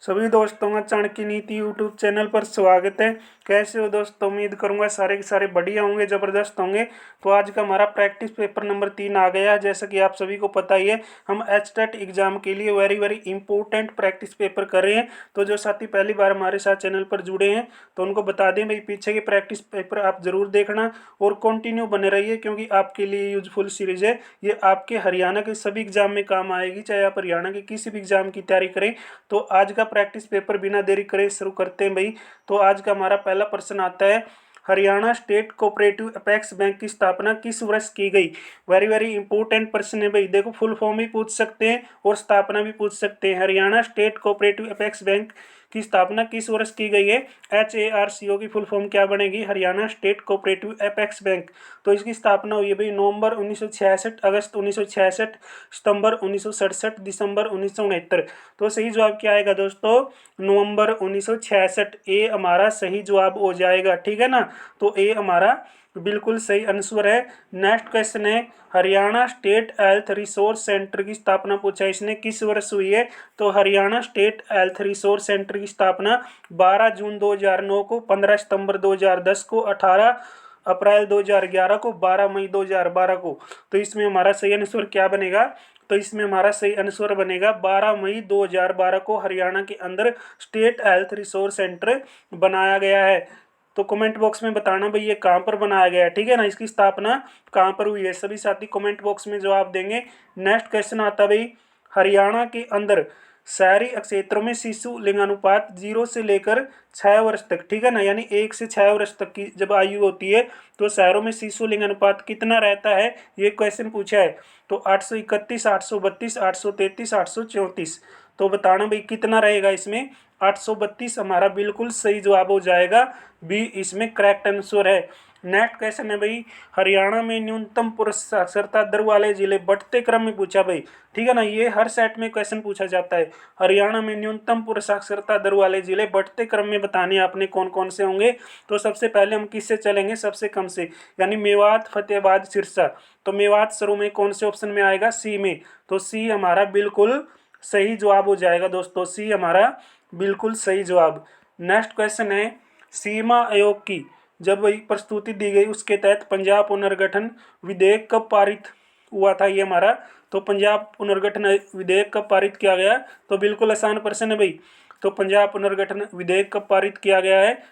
सभी दोस्तों का चाणक्य नीति यूट्यूब चैनल पर स्वागत है। कैसे हो दोस्तों? उम्मीद करूंगा सारे के सारे बढ़िया होंगे, ज़बरदस्त होंगे। तो आज का हमारा प्रैक्टिस पेपर नंबर 3 आ गया है। जैसा कि आप सभी को पता ही है, हम एचटेट एग्जाम के लिए very very important practice paper कर रहे हैं। तो जो साथी पहली बार हमारे साथ चैनल पर जुड़े हैं तो उनको बता दें भाई, पीछे के प्रैक्टिस पेपर आप ज़रूर देखना और कंटिन्यू बने रहिए, क्योंकि आपके लिए यूजफुल सीरीज है। ये आपके हरियाणा के सभी एग्जाम में काम आएगी, चाहे आप हरियाणा के किसी भी एग्जाम की तैयारी करें। तो आज का प्रैक्टिस पेपर बिना देरी करे शुरू करते हैं भाई। तो आज का हमारा पहला प्रश्न आता है, Haryana state cooperative apex bank की स्थापना किस वर्ष की गई? वेरी वेरी इंपॉर्टेंट प्रश्न है भाई। देखो, फुल फॉर्म भी पूछ सकते हैं और स्थापना भी पूछ सकते हैं। Haryana state cooperative apex bank की स्थापना किस वर्ष की गई है? HARCO की फुल फॉर्म क्या बनेगी? Haryana state cooperative apex bank. तो इसकी स्थापना हुई है भाई नवंबर 1966, अगस्त 1966, सितंबर 1967, दिसंबर 1969। तो सही जवाब क्या आएगा दोस्तों? नवंबर 1966। ए हमारा सही जवाब हो जाएगा, ठीक है ना। तो ए हमारा बिल्कुल सही आंसर है। नेक्स्ट क्वेश्चन है, Haryana state health resource centre की स्थापना पूछा है इसने, किस वर्ष हुई है? तो Haryana state health resource centre की स्थापना 12 जून 2009 को, 15 सितंबर 2010 को, 18 अप्रैल 2011 को, 12 मई 2012 को। तो इसमें हमारा सही आंसर क्या बनेगा? तो इसमें हमारा सही आंसर बनेगा 12 मई 2012 को हरियाणा के अंदर स्टेट हेल्थ रिसोर्स सेंटर बनाया गया है। तो कमेंट बॉक्स में बताना भाई ये कहाँ पर बनाया गया है, ठीक है ना। इसकी स्थापना कहाँ पर हुई है, सभी साथी कमेंट बॉक्स में जवाब देंगे। नेक्स्ट क्वेश्चन आता है भाई, हरियाणा के अंदर शहरी क्षेत्रों में शिशु लिंगानुपात 0 से लेकर 6 वर्ष तक, ठीक है ना, यानी 1 से 6 वर्ष तक की जब आयु होती है तो शहरों में शिशु लिंगानुपात कितना रहता है, ये क्वेश्चन पूछा है। तो 831, 832, 833, 834। तो बताना भाई कितना रहेगा इसमें? 832 हमारा बिल्कुल सही जवाब हो जाएगा। बी इसमें करेक्ट आंसर है। नेक्स्ट क्वेश्चन है भाई, हरियाणा में न्यूनतम पुरुष साक्षरता दर वाले जिले बढ़ते क्रम में पूछा भाई, ठीक है ना। ये हर सेट में क्वेश्चन पूछा जाता है। हरियाणा में न्यूनतम पुरुष साक्षरता दर वाले जिले बढ़ते क्रम में बताने आपने कौन कौन से होंगे। तो सबसे पहले हम किससे चलेंगे? सबसे कम से, यानी मेवात, फतेहाबाद, सिरसा। तो मेवात शुरू में कौन से ऑप्शन में आएगा? सी में। तो सी हमारा बिल्कुल सही जवाब हो जाएगा दोस्तों, सी हमारा बिल्कुल सही जवाब। नेक्स्ट क्वेश्चन है, सीमा आयोग की जब वही प्रस्तुति दी गई उसके तहत पंजाब पुनर्गठन विधेयक कब पारित हुआ था? ये हमारा, तो पंजाब पुनर्गठन विधेयक कब पारित किया गया? तो बिल्कुल आसान प्रश्न है भाई। तो पंजाब पुनर्गठन विधेयक कब पारित किया गया है?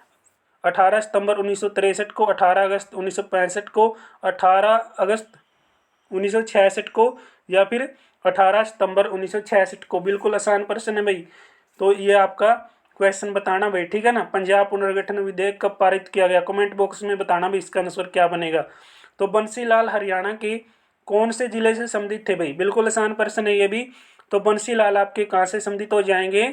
18 सितंबर 1963 को, 18 अगस्त 1965 को, 18 अगस्त 1966 को, या फिर 18 सितंबर 1966 को। बिल्कुल आसान प्रश्न है भाई। तो ये आपका क्वेश्चन बताना भाई, ठीक है ना। पंजाब पुनर्गठन विधेयक कब पारित किया गया? कमेंट बॉक्स में बताना भाई इसका आंसर क्या बनेगा। तो बंसीलाल हरियाणा के कौन से जिले से संबंधित थे भाई? बिल्कुल आसान प्रश्न है ये भी। तो बंसीलाल आपके कहाँ से संबंधित हो जाएंगे?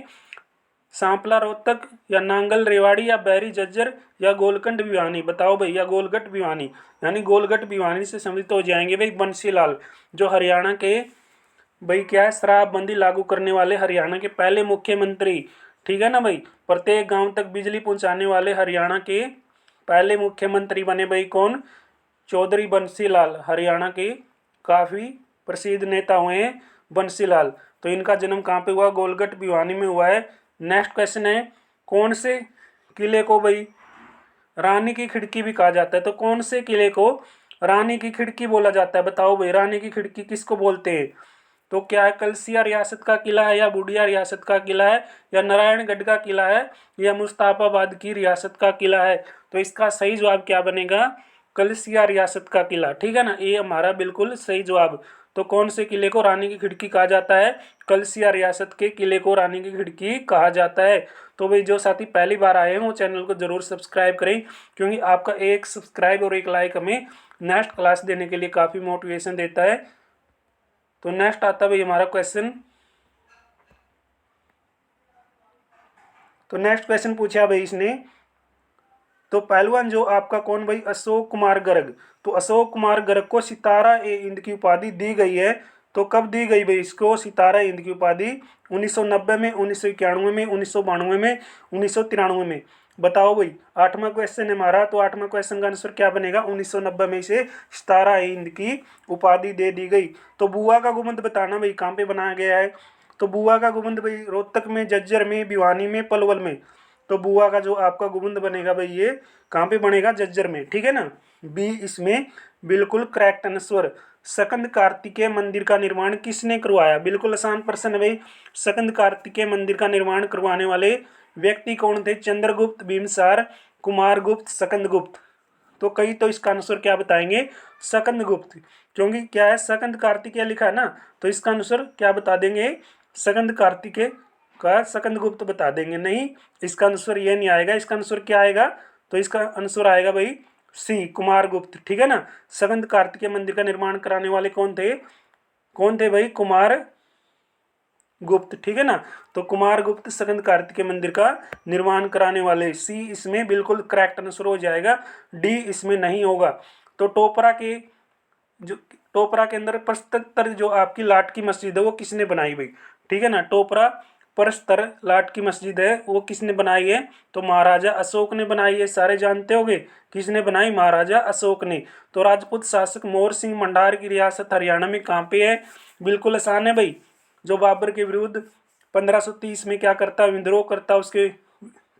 सांपला रोहतक, या नांगल रेवाड़ी, या बैरी जज्जर, या गोलकंड भिवानी। बताओ भाई, या गोलगट भिवानी, यानी गोलगट भिवानी से संबंधित हो जाएंगे भाई बंसीलाल, जो हरियाणा के भाई क्या है, शराबबंदी लागू करने वाले हरियाणा के पहले मुख्यमंत्री, ठीक है ना भाई। प्रत्येक गांव तक बिजली पहुंचाने वाले हरियाणा के पहले मुख्यमंत्री बने भाई कौन? चौधरी बंसीलाल। हरियाणा के काफ़ी प्रसिद्ध नेता हुए हैं बंसीलाल। तो इनका जन्म कहाँ पे हुआ? गोलगट भिवानी में हुआ है। नेक्स्ट क्वेश्चन है, कौन से किले को भाई रानी की खिड़की भी कहा जाता है? तो कौन से किले को रानी की खिड़की बोला जाता है? बताओ भाई, रानी की खिड़की किसको बोलते हैं? तो क्या है, कलसिया रियासत का किला है, या बूडिया रियासत का किला है, या नारायणगढ़ का किला है, या मुस्ताफाबाद की रियासत का किला है? तो इसका सही जवाब क्या बनेगा? कलसिया रियासत का किला, ठीक है ना। ये हमारा बिल्कुल सही जवाब। तो कौन से किले को रानी की खिड़की कहा जाता है? कलसिया रियासत के किले को रानी की खिड़की कहा जाता है। तो भाई जो साथी पहली बार आए हैं वो चैनल को जरूर सब्सक्राइब करें, क्योंकि आपका एक सब्सक्राइब और एक लाइक हमें नेक्स्ट क्लास देने के लिए काफ़ी मोटिवेशन देता है। तो नेक्स्ट आता भाई हमारा क्वेश्चन। तो नेक्स्ट क्वेश्चन पूछा भाई इसने, तो पहलवान जो आपका कौन भाई? अशोक कुमार गर्ग। तो अशोक कुमार गर्ग को सितारा ए हिंद की उपाधि दी गई है। तो कब दी गई भाई इसको सितारा हिंद की उपाधि? 1990 में, 1991 में, 1992 में, 1993 में। बताओ भाई, आठवां क्वेश्चन है हमारा। तो आठवां क्वेश्चन का आंसर क्या बनेगा? 1990 में इसे सितारा हिंद की उपाधि दे दी गई। तो बुआ का गुम्बद बताना भाई कहाँ पे बनाया गया है? तो बुआ का गुबंद भाई रोहतक में, झज्जर में, भिवानी में, पलवल में। तो बुआ का जो आपका गुबंद बनेगा भाई ये कहाँ पे बनेगा, झज्जर में, ठीक है ना। बी इसमें बिल्कुल करेक्ट आंसर। सकंद कार्तिकेय मंदिर का निर्माण किसने करवाया, बिल्कुल आसान प्रश्न है भाई। सकंद कार्तिकेय मंदिर का निर्माण करवाने वाले व्यक्ति कौन थे, चंद्रगुप्त, बिम्बिसार, कुमारगुप्त, सकंदगुप्त। तो कई तो इसका आंसर क्या बताएंगे, सकंदगुप्त, क्योंकि क्या है सकंद कार्तिकेय लिखा है ना, तो इसका आंसर क्या बता देंगे, सकंद कार्तिकेय का सकंदगुप्त बता देंगे। नहीं, इसका आंसर ये नहीं आएगा, इसका आंसर क्या आएगा, तो इसका आंसर आएगा भाई सी, कुमारगुप्त, ठीक है ना। सकंद कार्तिकेय मंदिर का निर्माण कराने वाले कौन थे भाई, कुमार गुप्त, ठीक है ना। तो कुमार गुप्त सकंद कार्तिकेय मंदिर का निर्माण कराने वाले, सी इसमें बिल्कुल करेक्ट आंसर हो जाएगा, डी इसमें नहीं होगा। तो टोपरा के अंदर प्रस्तर जो आपकी लाट की मस्जिद है वो किसने बनाई भाई, ठीक है ना। टोपरा प्रस्तर लाट की मस्जिद है वो किसने बनाई है, तो महाराजा अशोक ने बनाई है, सारे जानते होंगे किसने बनाई, महाराजा अशोक ने। तो राजपूत शासक मोर सिंह मंडार की रियासत हरियाणा में कहाँ पे है, बिल्कुल आसान है भाई। जो बाबर के विरुद्ध 1530 में क्या करता है, विद्रोह करता, उसके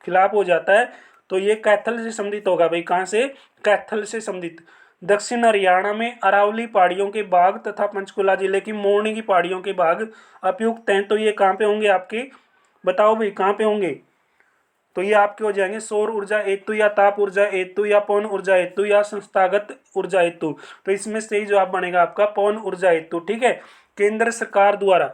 खिलाफ हो जाता है। तो ये कैथल से संबंधित होगा भाई, कहाँ से, कैथल से संबंधित। दक्षिण हरियाणा में अरावली पहाड़ियों के बाग तथा पंचकुला जिले की मोरनी की पहाड़ियों के बाग उपयुक्त हैं। तो ये कहाँ पे होंगे आपके, बताओ भाई कहाँ पे होंगे। तो ये आपके हो जाएंगे सौर ऊर्जा हेतु या ताप ऊर्जा हेतु या पवन ऊर्जा हेतु या संस्थागत ऊर्जा हेतु। तो इसमें सही जवाब बनेगा आपका पवन ऊर्जा हेतु, ठीक है। केंद्र सरकार द्वारा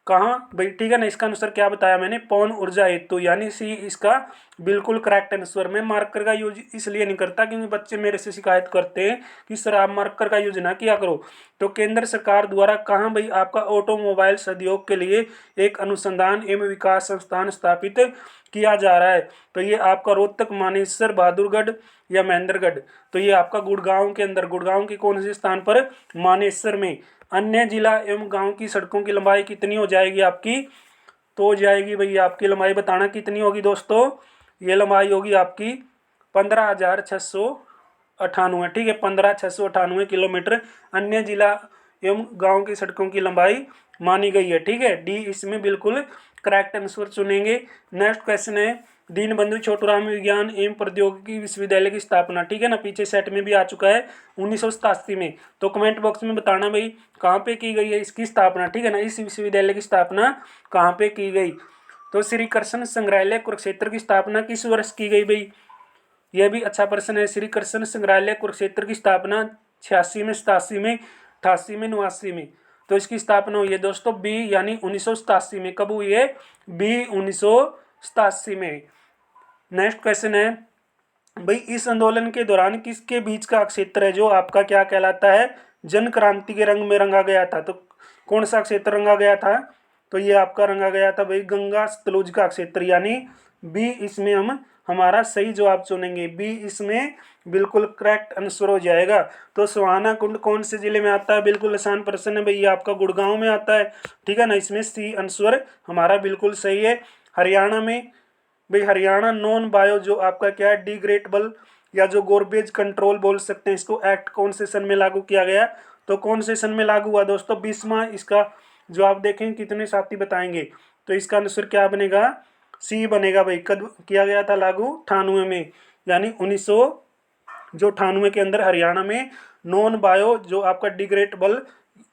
कहाँ भाई, ठीक है ना। इसका आंसर क्या बताया मैंने, पवन ऊर्जा हेतु, यानी सी इसका बिल्कुल करेक्ट आंसर। मैं मार्कर का यूज इसलिए नहीं करता क्योंकि बच्चे मेरे से शिकायत करते हैं कि सर आप मार्कर का यूज ना किया करो। तो केंद्र सरकार द्वारा कहाँ भाई आपका ऑटोमोबाइल उद्योग के लिए एक अनुसंधान एवं विकास संस्थान स्थापित किया जा रहा है। तो ये आपका रोहतक, मानेसर, बहादुरगढ़ या महेंद्रगढ़। तो ये आपका गुड़गांव के अंदर, गुड़गांव के कौन से स्थान पर, मानेसर में। अन्य जिला एवं गांव की सड़कों की लंबाई कितनी हो जाएगी आपकी, तो हो जाएगी भैया आपकी लंबाई बताना कितनी होगी दोस्तों, ये लंबाई होगी आपकी 15,698, ठीक है, 15,698 किलोमीटर अन्य जिला एवं गांव की सड़कों की लंबाई मानी गई है, ठीक है। डी इसमें बिल्कुल करेक्ट आंसर चुनेंगे। नेक्स्ट क्वेश्चन है दीनबंधु छोटूराम विज्ञान एवं प्रौद्योगिकी विश्वविद्यालय की स्थापना, ठीक है ना, पीछे सेट में भी आ चुका है 1987 में। तो कमेंट बॉक्स में बताना भाई कहाँ पे की गई है इसकी स्थापना, ठीक है ना, इस विश्वविद्यालय की स्थापना कहाँ पे की गई। तो श्री कृष्ण संग्रहालय कुरुक्षेत्र की स्थापना किस वर्ष की गई भाई, यह भी अच्छा प्रश्न है। श्री कृष्ण संग्रहालय कुरुक्षेत्र की स्थापना 86 में, 87 में, 88 में, 89 में। तो इसकी स्थापना हुई है दोस्तों बी यानी 1987 में। कब हुई है, बी 1987 में। नेक्स्ट क्वेश्चन है भाई इस आंदोलन के दौरान किसके बीच का क्षेत्र है जो आपका क्या कहलाता है, जन क्रांति के रंग में रंगा गया था। तो कौन सा क्षेत्र रंगा गया था, तो ये आपका रंगा गया था भाई गंगा सतलुज का क्षेत्र, यानी बी इसमें हम हमारा सही जवाब चुनेंगे, बी इसमें बिल्कुल करेक्ट आंसर हो जाएगा। तो सुहाना कुंड कौन से जिले में आता है, बिल्कुल आसान प्रश्न है भाई, ये आपका गुड़गांव में आता है, ठीक है ना। इसमें सी आंसर हमारा बिल्कुल सही है। हरियाणा में भाई, हरियाणा नॉन बायो जो आपका क्या है डिग्रेडेबल या जो गोरबेज कंट्रोल बोल सकते हैं इसको, एक्ट कौन से सन में लागू किया गया, तो कौन से सन में लागू हुआ दोस्तों, 20वां। इसका जो आप देखें कितने साथी बताएंगे, तो इसका आंसर क्या बनेगा, सी बनेगा भाई। कब किया गया था लागू, 98 में, यानी 1998 के अंदर हरियाणा में नॉन बायो जो आपका डिग्रेडेबल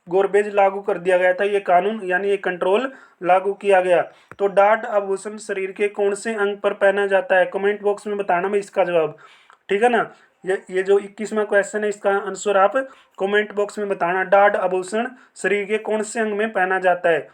गोरबेज लागू कर दिया गया था, ये कानून यानी ये कंट्रोल लागू किया गया। तो डार्ट आभूषण शरीर के कौन से अंग पर पहना जाता है, कमेंट बॉक्स में बताना भाई इसका जवाब, ठीक है ना। ये जो 21वां क्वेश्चन है इसका आंसर आप कमेंट बॉक्स में बताना, डार्ट आभूषण शरीर के कौन से अंग में पहना जाता है,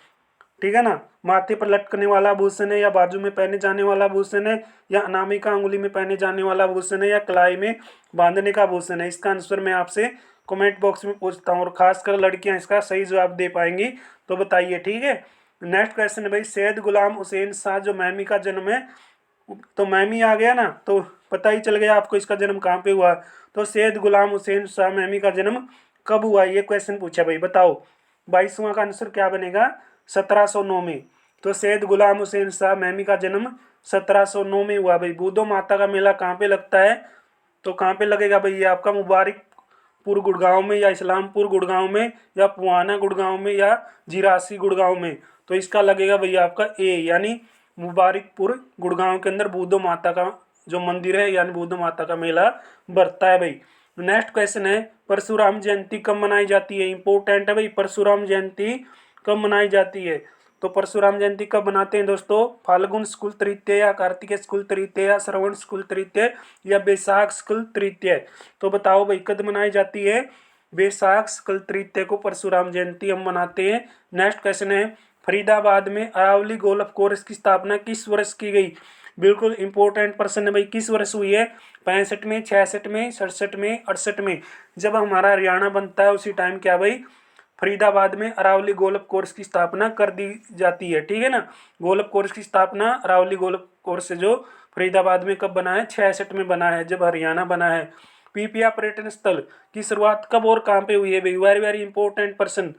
ठीक है ना। माथे पर लटकने वाला आभूषण है या बाजू में पहने जाने वाला आभूषण है या अनामिका अंगुली में पहने जाने वाला आभूषण है या कलाई में बांधने का आभूषण है। इसका आंसर मैं आपसे कमेंट बॉक्स में पूछता हूँ और खासकर लड़कियां इसका सही जवाब दे पाएंगी, तो बताइए, ठीक है। नेक्स्ट क्वेश्चन है भाई सैयद गुलाम हुसैन शाह जो महमी का जन्म है, तो महमी आ गया ना, तो पता ही चल गया आपको इसका जन्म कहाँ पे हुआ। तो सैयद गुलाम हुसैन शाह महमी का जन्म कब हुआ, ये क्वेश्चन पूछा भाई, बताओ। 22वां का आंसर क्या बनेगा, 1709 में। तो सैयद गुलाम हुसैन शाह महमी का जन्म 1709 में हुआ भाई। बूदो माता का मेला कहाँ पे लगता है, तो कहाँ पे लगेगा भाई, ये आपका मुबारकपुर गुड़गांव में या इस्लामपुर गुड़गांव में या पुआना गुड़गांव में या जिरासी गुड़गांव में। तो इसका लगेगा भैया आपका ए, यानी मुबारकपुर गुड़गांव के अंदर बुद्धो माता का जो मंदिर है यानी बुद्धो माता का मेला बरता है भाई। नेक्स्ट क्वेश्चन है परशुराम जयंती कब मनाई जाती है। इंपॉर्टेंट है भाई, परशुराम जयंती कब मनाई जाती है। तो परशुराम जयंती कब मनाते हैं दोस्तों, फाल्गुन शुक्ल तृतीय या कार्तिक शुक्ल तृतीय या श्रवण शुक्ल तृतीय या बैसाख शुक्ल तृतीय। तो बताओ भाई कब मनाई जाती है, बैसाख शुक्ल तृतीय को परशुराम जयंती हम मनाते हैं। नेक्स्ट क्वेश्चन है फरीदाबाद में अरावली गोल्फ कोर्स की स्थापना किस वर्ष की गई। बिल्कुल इंपॉर्टेंट प्रश्न है भाई, किस वर्ष हुई है, 65 में, 66 में, 67 में, 68 में। जब हमारा हरियाणा बनता है उसी टाइम क्या भाई, फरीदाबाद में अरावली गोल्फ कोर्स की स्थापना कर दी जाती है, ठीक है ना। गोल्फ कोर्स की स्थापना अरावली गोल्फ कोर्स से जो फरीदाबाद में कब बना है, 66 में बना है जब हरियाणा बना है। पीपीआ पर्यटन स्थल की शुरुआत कब और कहाँ पे हुई है भाई, वेरी वेरी इंपॉर्टेंट पर्सन।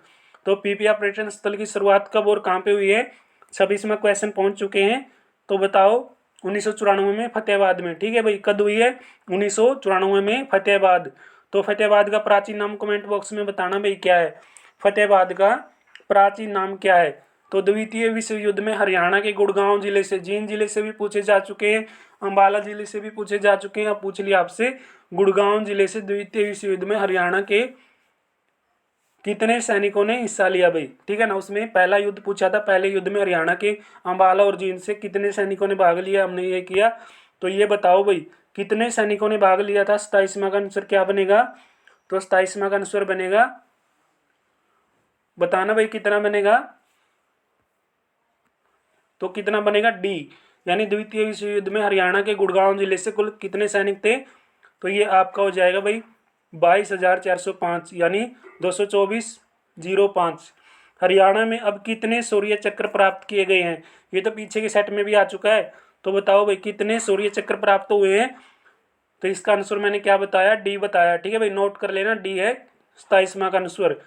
तो पीपीआ पर्यटन स्थल की शुरुआत कब और कहाँ पे हुई है, 26वां क्वेश्चन पहुंच चुके हैं। तो बताओ 1994 में फतेहाबाद में, ठीक है भाई, कब हुई है, 1994 में फतेहाबाद। तो फतेहाबाद का प्राचीन नाम कमेंट बॉक्स में बताना भाई क्या है, फतेहाबाद का प्राचीन नाम क्या है। तो द्वितीय विश्व युद्ध में हरियाणा के गुड़गांव जिले से, जींद जिले से भी पूछे जा चुके हैं, अंबाला जिले से भी पूछे जा चुके हैं। अब पूछ लिया आपसे गुड़गांव जिले से द्वितीय विश्व युद्ध में हरियाणा के कितने सैनिकों ने हिस्सा लिया भाई, ठीक है ना। उसमें पहला युद्ध पूछा था, पहले युद्ध में हरियाणा के अंबाला और जींद से कितने सैनिकों ने भाग लिया, हमने ये किया। तो ये बताओ भाई कितने सैनिकों ने भाग लिया था। 27वां का आंसर क्या बनेगा, तो 27वां का आंसर बनेगा, बताना भाई कितना बनेगा, तो कितना बनेगा डी, यानी द्वितीय विश्व युद्ध में हरियाणा के गुड़गांव जिले से कुल कितने सैनिक थे। तो ये आपका हो जाएगा भाई 22,405 यानी 224,05। हरियाणा में अब कितने शौर्य चक्र प्राप्त किए गए हैं, ये तो पीछे के सेट में भी आ चुका है। तो बताओ भाई कितने शौर्य चक्र प्राप्त हुए हैं। तो इसका आंसर मैंने क्या बताया, डी बताया, ठीक है भाई, नोट कर लेना, डी है 27वां का आंसर।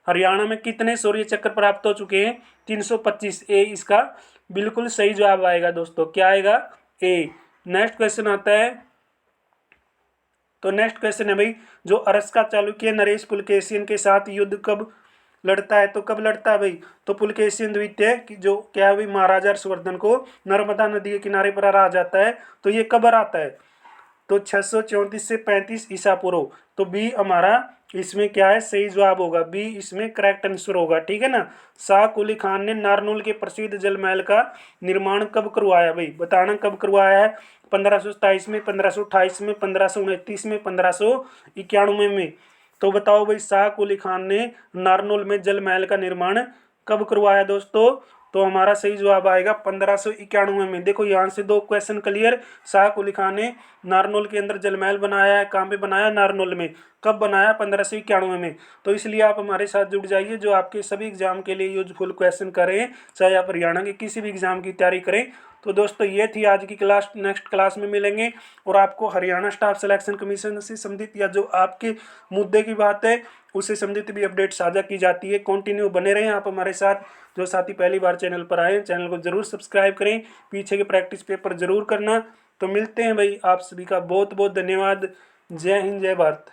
हरियाणा में कितने शौर्य चक्र प्राप्त हो चुके हैं, 325, ए इसका बिल्कुल सही जवाब आएगा दोस्तों, क्या आएगा, ए। नेक्स्ट क्वेश्चन आता है, तो नेक्स्ट क्वेश्चन है भाई जो अरस का चालुक्य नरेश पुलकेशियन के साथ युद्ध कब लड़ता है, तो कब लड़ता है भाई, तो पुलकेशियन द्वितीय की जो क्या है भाई महाराजा हर्षवर्धन को नर्मदा नदी के किनारे पर हरा जाता है। तो ये कब हराता है, तो 634 से 35 ईसा पूर्व। तो बी हमारा इसमें क्या है, सही जवाब होगा, बी इसमें करेक्ट आंसर होगा, ठीक है ना। शाह कुली खान ने नारनौल के प्रसिद्ध जल महल का निर्माण कब करवाया भाई, बताना कब करवाया है, 1527 में, 1528 में, 1529 में, 1591 में। तो बताओ भाई शाह कुली खान ने नारनौल में जल महल का निर्माण कब करवाया दोस्तों, तो हमारा सही जवाब आएगा 1591 में। देखो यहाँ से दो क्वेश्चन क्लियर, शाह कुली खान ने नारनौल के अंदर जलमहल बनाया है, कहाँ पे बनाया, नारनौल में, कब बनाया, 1591 में। तो इसलिए आप हमारे साथ जुड़ जाइए, जो आपके सभी एग्जाम के लिए यूजफुल क्वेश्चन करें, चाहे आप हरियाणा के किसी भी एग्जाम की तैयारी करें। तो दोस्तों ये थी आज की क्लास, नेक्स्ट क्लास में मिलेंगे और आपको हरियाणा स्टाफ सिलेक्शन कमीशन से संबंधित या जो आपके मुद्दे की बात है उससे संबंधित भी अपडेट साझा की जाती है। कंटिन्यू बने रहें आप हमारे साथ। जो साथी पहली बार चैनल पर आए, चैनल को जरूर सब्सक्राइब करें, पीछे के प्रैक्टिस पेपर जरूर करना। तो मिलते हैं भाई, आप सभी का बहुत बहुत धन्यवाद। जय हिंद, जय भारत।